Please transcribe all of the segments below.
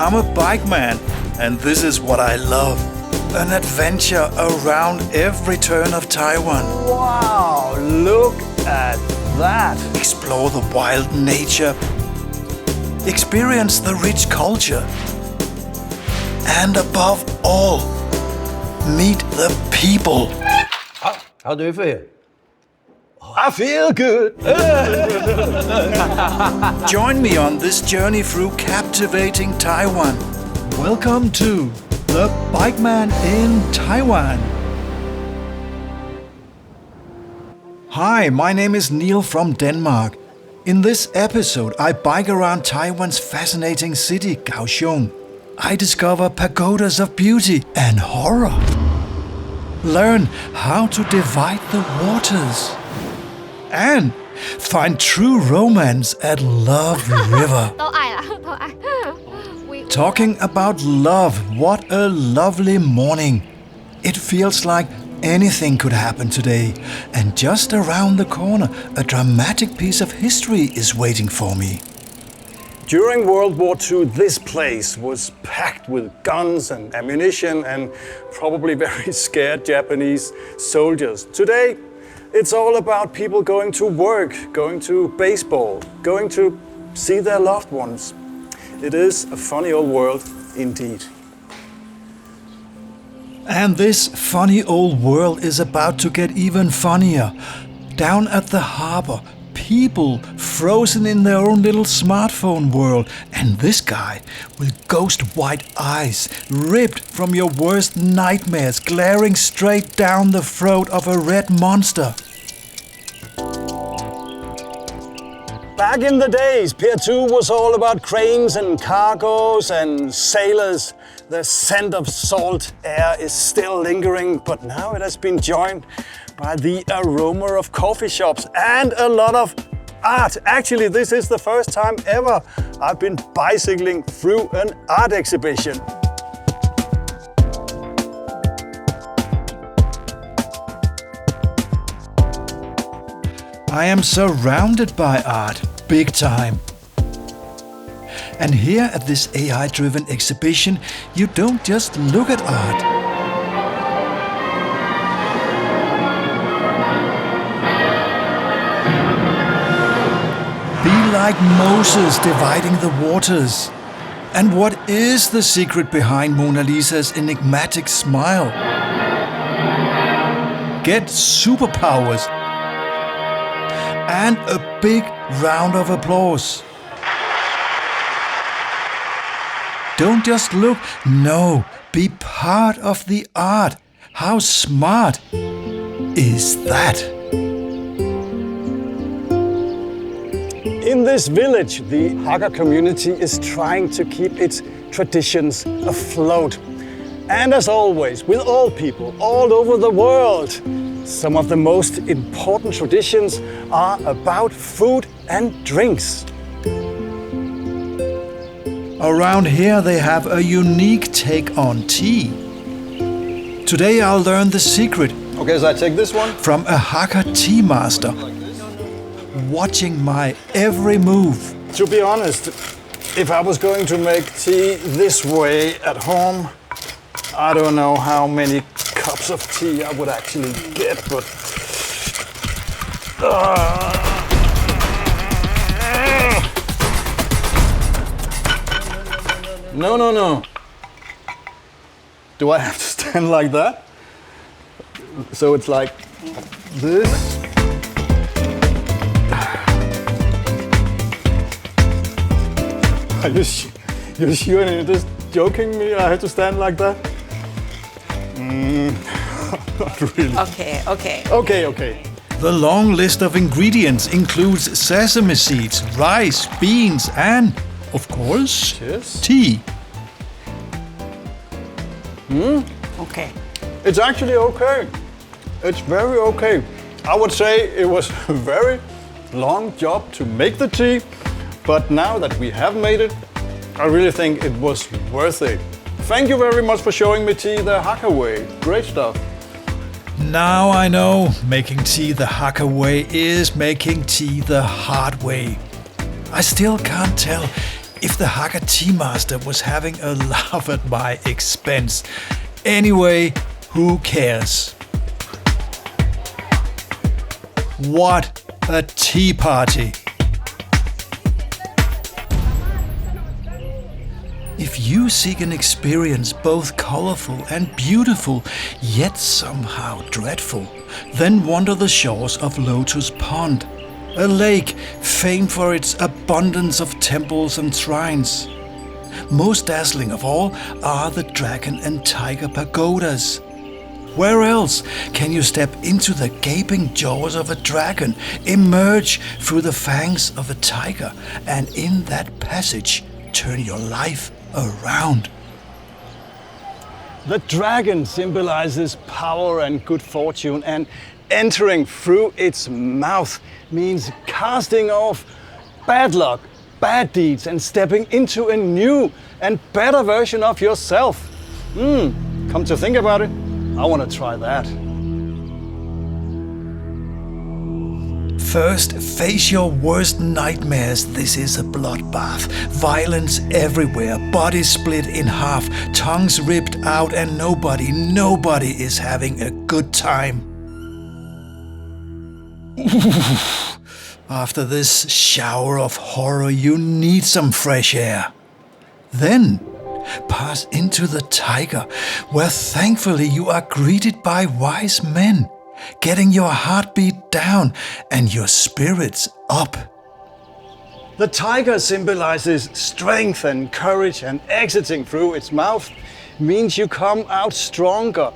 I'm a bikeman, and this is what I love. An adventure around every turn of Taiwan. Wow, look at that. Explore the wild nature. Experience the rich culture. And above all, meet the people. How do you feel? I feel good. Join me on this journey through captivating Taiwan. Welcome to The Bikeman in Taiwan. Hi, my name is Neil from Denmark. In this episode, I bike around Taiwan's fascinating city, Kaohsiung. I discover pagodas of beauty and horror. Learn how to divide the waters. And find true romance at Love River. Talking about love, what a lovely morning. It feels like anything could happen today. And just around the corner, a dramatic piece of history is waiting for me. During World War II, this place was packed with guns and ammunition and probably very scared Japanese soldiers. Today, it's all about people going to work, going to baseball, going to see their loved ones. It is a funny old world indeed. And this funny old world is about to get even funnier. Down at the harbor, people frozen in their own little smartphone world. And this guy with ghost white eyes, ripped from your worst nightmares, glaring straight down the throat of a red monster. Back in the days, Pier 2 was all about cranes and cargoes and sailors. The scent of salt air is still lingering, but now it has been joined by the aroma of coffee shops and a lot of art. Actually, this is the first time ever I've been bicycling through an art exhibition. I am surrounded by art, big time. And here at this AI-driven exhibition, you don't just look at art. Be like Moses dividing the waters. And what is the secret behind Mona Lisa's enigmatic smile? Get superpowers. And a big round of applause. Don't just look, no, be part of the art. How smart is that? In this village, the Hakka community is trying to keep its traditions afloat. And as always, with all people all over the world, some of the most important traditions are about food and drinks. Around here they have a unique take on tea. Today I'll learn the secret. Okay, so I take this one. From a Hakka tea master. Watching my every move. To be honest, if I was going to make tea this way at home, I don't know how many cups of tea I would actually get, but No. Do I have to stand like that? So it's like this. Are you sure you're just joking me? I have to stand like that? Not really. Okay. The long list of ingredients includes sesame seeds, rice, beans, and, of course, tea. Okay. It's actually okay. It's very okay. I would say it was a very long job to make the tea, but now that we have made it, I really think it was worth it. Thank you very much for showing me tea the Hakka way. Great stuff. Now I know, making tea the Hakka way is making tea the hard way. I still can't tell if the Hakka tea master was having a laugh at my expense. Anyway, who cares? What a tea party! If you seek an experience both colorful and beautiful, yet somehow dreadful, then wander the shores of Lotus Pond, a lake famed for its abundance of temples and shrines. Most dazzling of all are the dragon and tiger pagodas. Where else can you step into the gaping jaws of a dragon, emerge through the fangs of a tiger, and in that passage turn your life around? The dragon symbolizes power and good fortune, and entering through its mouth means casting off bad luck, bad deeds, and stepping into a new and better version of yourself. Come to think about it, I want to try that. First, face your worst nightmares. This is a bloodbath. Violence everywhere, bodies split in half, tongues ripped out, and nobody is having a good time. After this shower of horror, you need some fresh air. Then, pass into the tiger, where thankfully you are greeted by wise men, getting your heartbeat down and your spirits up. The tiger symbolizes strength and courage, and exiting through its mouth means you come out stronger,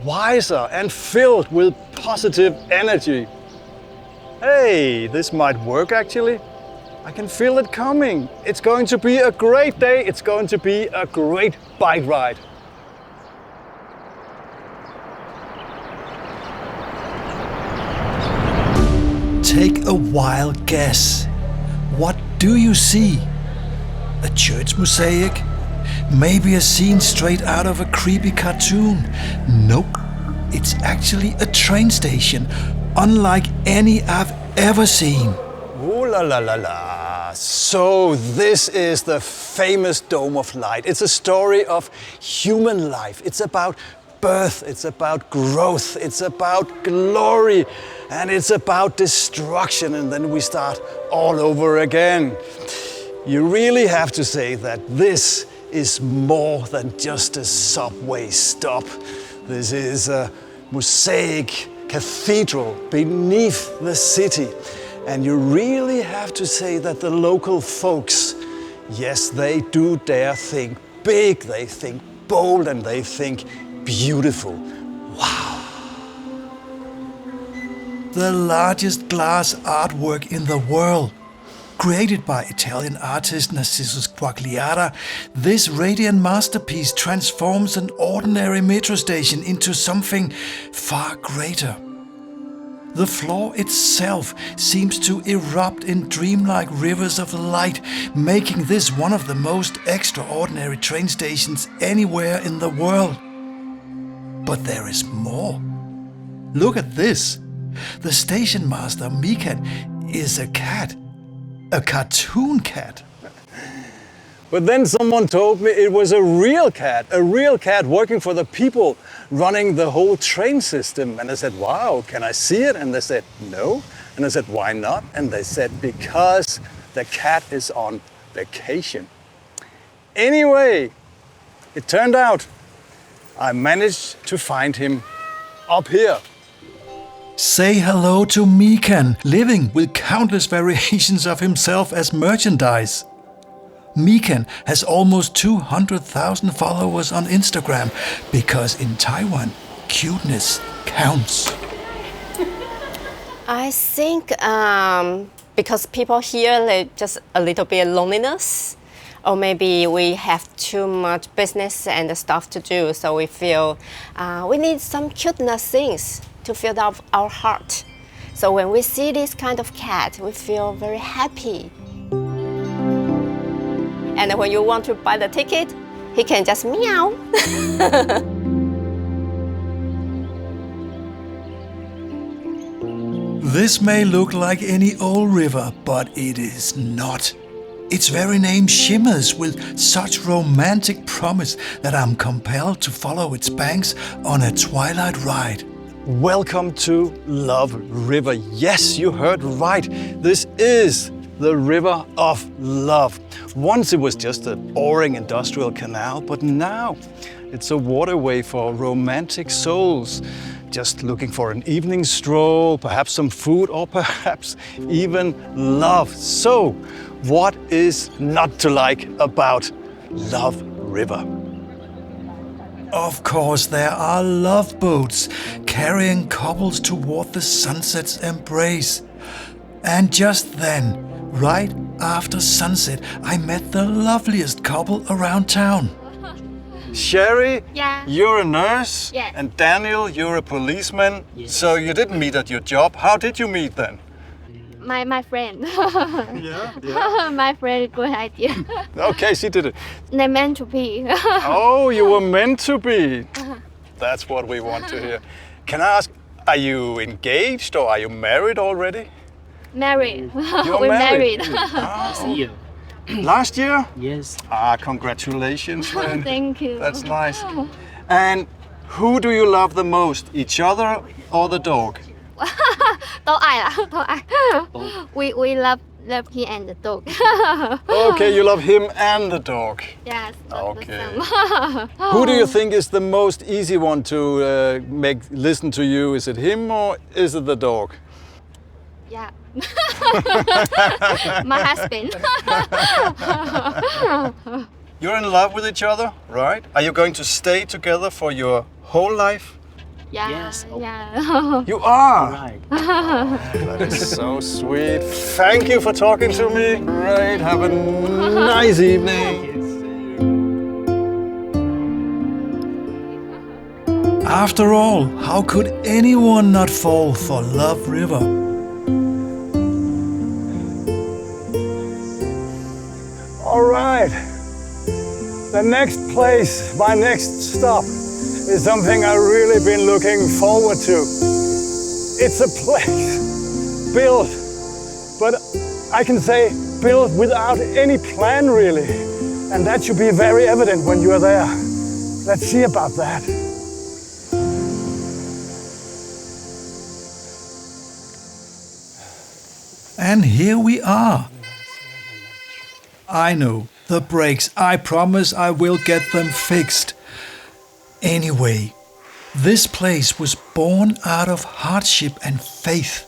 wiser, and filled with positive energy. Hey, this might work actually. I can feel it coming. It's going to be a great day. It's going to be a great bike ride. Take a wild guess. What do you see? A church mosaic? Maybe a scene straight out of a creepy cartoon? Nope. It's actually a train station, unlike any I've ever seen. Ooh la la la la. So this is the famous Dome of Light. It's a story of human life. It's about birth, it's about growth, it's about glory, and it's about destruction, and then we start all over again. You really have to say that this is more than just a subway stop. This is a mosaic cathedral beneath the city. And you really have to say that the local folks, yes, they do dare think big, they think bold, and they think beautiful. Wow. The largest glass artwork in the world. Created by Italian artist Narcissus Quagliara, this radiant masterpiece transforms an ordinary metro station into something far greater. The floor itself seems to erupt in dreamlike rivers of light, making this one of the most extraordinary train stations anywhere in the world. But there is more. Look at this. The station master, Meinung, is a cat. A cartoon cat. But then someone told me it was a real cat working for the people running the whole train system. And I said, wow, can I see it? And they said, no. And I said, why not? And they said, because the cat is on vacation. Anyway, it turned out I managed to find him up here. Say hello to Meinung, living with countless variations of himself as merchandise. Meinung has almost 200,000 followers on Instagram because in Taiwan, cuteness counts. I think because people here, like, just a little bit of loneliness, or maybe we have too much business and stuff to do, so we feel we need some cuteness things to fill up our heart. So when we see this kind of cat, we feel very happy. And when you want to buy the ticket, he can just meow. This may look like any old river, but it is not. Its very name shimmers with such romantic promise that I'm compelled to follow its banks on a twilight ride. Welcome to Love River. Yes, you heard right. This is the river of love. Once it was just a boring industrial canal, but now it's a waterway for romantic souls, just looking for an evening stroll, perhaps some food, or perhaps even love. So, what is not to like about Love River? Of course, there are love boats carrying couples toward the sunset's embrace. And just then, right after sunset, I met the loveliest couple around town. Sherry, Yeah. you're a nurse, Yeah. and Daniel, you're a policeman. So you didn't meet at your job. How did you meet then? My friend. Yeah. My friend, good idea. Okay, she did it. They meant to be. Oh, you were meant to be. That's what we want to hear. Can I ask, are you engaged or are you married already? Married. You're We're married. married. See you. Last year? Yes. Congratulations, friend. Thank you. That's nice. And who do you love the most, each other or the dog? Don't I. We love he and the dog. Okay, you love him and the dog. Yes. Okay. Who do you think is the most easy one to make listen to you? Is it him or is it the dog? Yeah. My husband. You're in love with each other, right? Are you going to stay together for your whole life? Yeah. Yes. Yeah. You are! Right. That is so sweet. Thank you for talking to me. Great, have a nice evening. After all, how could anyone not fall for Love River? All right. The next place, my next stop, is something I've really been looking forward to. It's a place built, but I can say built without any plan really. And that should be very evident when you are there. Let's see about that. And here we are. I know, the brakes, I promise I will get them fixed. Anyway, this place was born out of hardship and faith.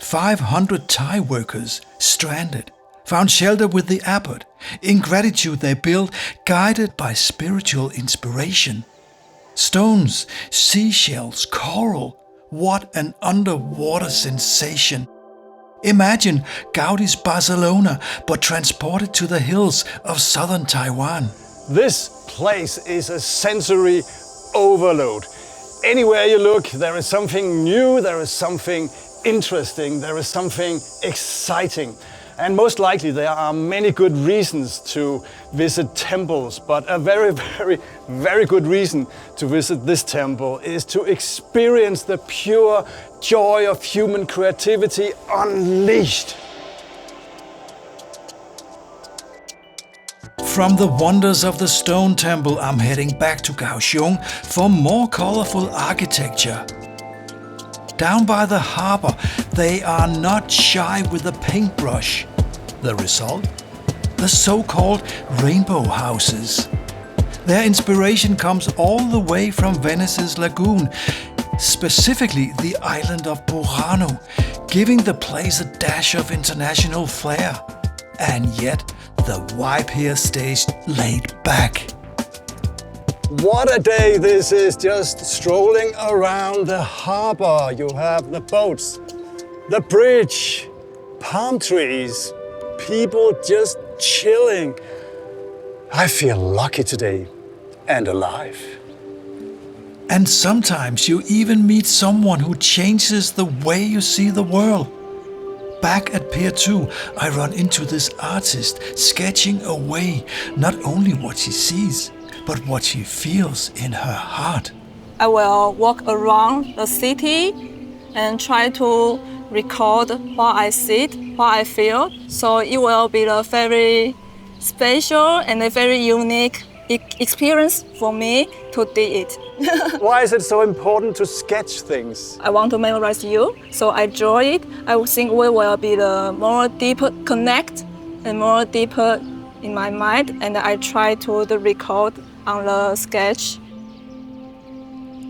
500 Thai workers stranded, found shelter with the abbot. In gratitude they built, guided by spiritual inspiration. Stones, seashells, coral, what an underwater sensation. Imagine Gaudi's Barcelona, but transported to the hills of southern Taiwan. This place is a sensory overload. Anywhere you look, there is something new, there is something interesting, there is something exciting. And most likely there are many good reasons to visit temples, but a very, very, very good reason to visit this temple is to experience the pure joy of human creativity unleashed. From the wonders of the stone temple, I'm heading back to Kaohsiung for more colorful architecture. Down by the harbor, they are not shy with the paintbrush. The result? The so-called rainbow houses. Their inspiration comes all the way from Venice's lagoon, specifically the island of Burano, giving the place a dash of international flair. And yet, the vibe here stays laid back. What a day this is, just strolling around the harbor. You have the boats, the bridge, palm trees, people just chilling. I feel lucky today and alive. And sometimes you even meet someone who changes the way you see the world. Back at Pier 2, I run into this artist sketching away not only what she sees, but what she feels in her heart. I will walk around the city and try to record what I see, what I feel. So it will be a very special and a very unique experience for me to do it. Why is it so important to sketch things? I want to memorize you, so I draw it. I think we will be the more deeper connect and more deeper in my mind, and I try to record on the sketch.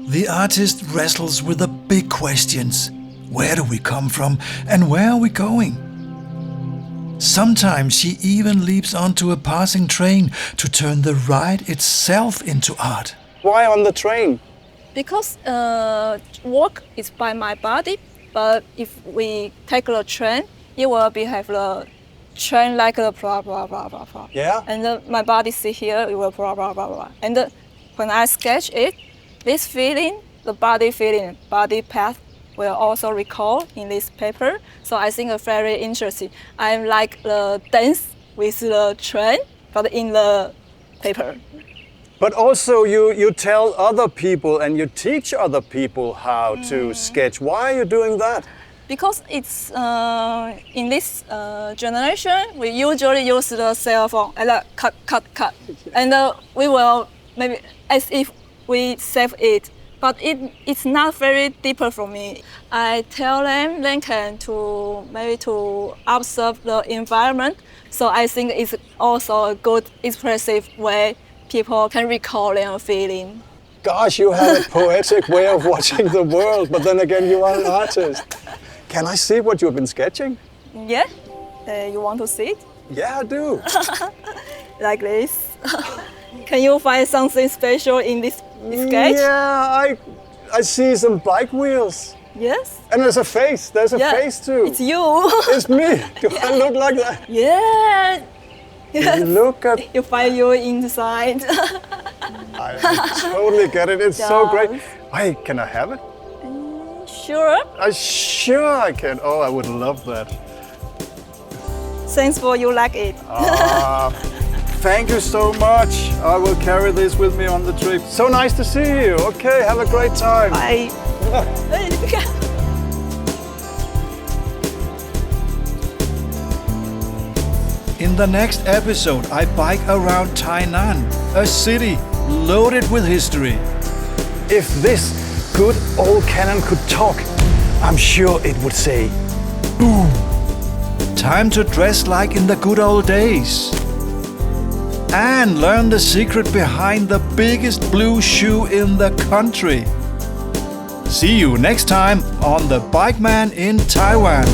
The artist wrestles with the big questions. Where do we come from and where are we going? Sometimes she even leaps onto a passing train to turn the ride itself into art. Why on the train? Because walk is by my body, but if we take the train, it will have the train like a blah blah blah blah blah. Yeah. And my body sit here, it will blah blah blah blah. And when I sketch it, this feeling, the body feeling, body path will also recall in this paper. So I think it's very interesting. I'm like the dance with the train, but in the paper. But also you tell other people and you teach other people how to sketch. Why are you doing that? Because it's in this generation, we usually use the cell phone and cut. And we will maybe as if we save it. But it's not very deeper for me. I tell them they can to observe the environment. So I think it's also a good expressive way people can recall their feeling. Gosh, you have a poetic way of watching the world, but then again you are an artist. Can I see what you've been sketching? Yeah? You want to see it? Yeah, I do. Like this. Can you find something special in this sketch? Yeah, I see some bike wheels. Yes? And there's a face. There's a face too. It's you. It's me. Do I look like that? Yeah. Yes. Look at... You find you inside. I totally get it. It's so great. Wait, can I have it? Sure. Sure I can. Oh, I would love that. Thanks for you like it. Thank you so much. I will carry this with me on the trip. So nice to see you. Okay, have a great time. Bye. In the next episode, I bike around Tainan, a city loaded with history. If this good old cannon could talk, I'm sure it would say, boom. Time to dress like in the good old days. And learn the secret behind the biggest blue shoe in the country. See you next time on the Bikeman in Taiwan.